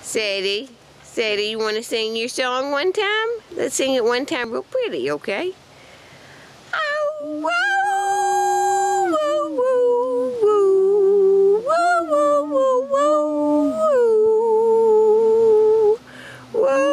Sadie, Sadie, you want to sing your song one time? Let's sing it one time real pretty, okay? Oh, whoa, whoa, whoa, whoa, whoa, whoa, whoa, whoa, whoa, whoa,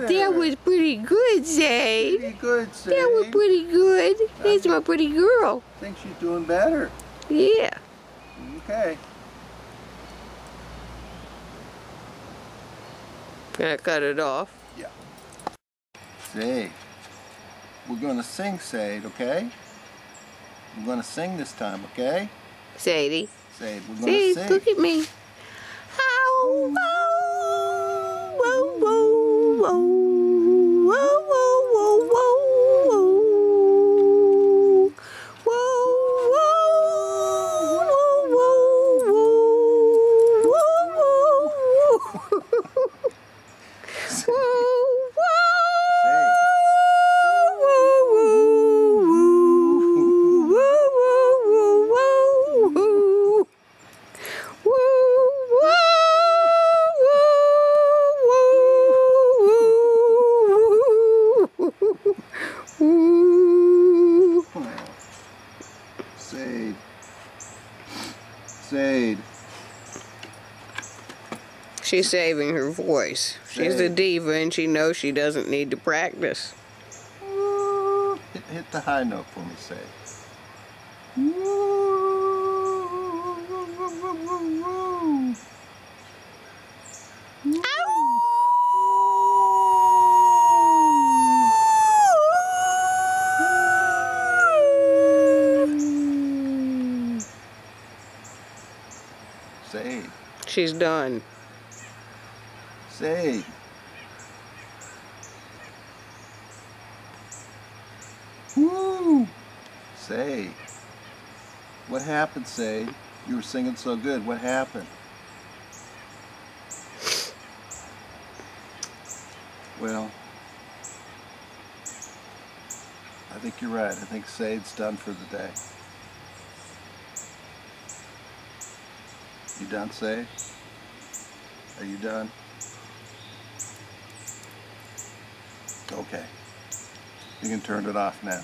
that was pretty good, Zade. Pretty good, Zade. That was pretty good. That's my pretty girl. I think she's doing better. Yeah. Okay. Can I cut it off? Yeah. Zade, we're going to sing, Zade, okay? We're going to sing this time, okay? Sadie. Zade, we're going to sing. Look at me. Oh, whoa, whoa, whoa, whoa, whoa, whoa, Zade. Zade. She's saving her voice. She's a diva and she knows she doesn't need to practice. Hit the high note for me, Zade. Zade. She's done. Zade. Woo! Zade. What happened, Zade? You were singing so good. What happened? Well, I think you're right. I think Zade's done for the day. You done, Zade? Are you done? Okay. You can turn it off now.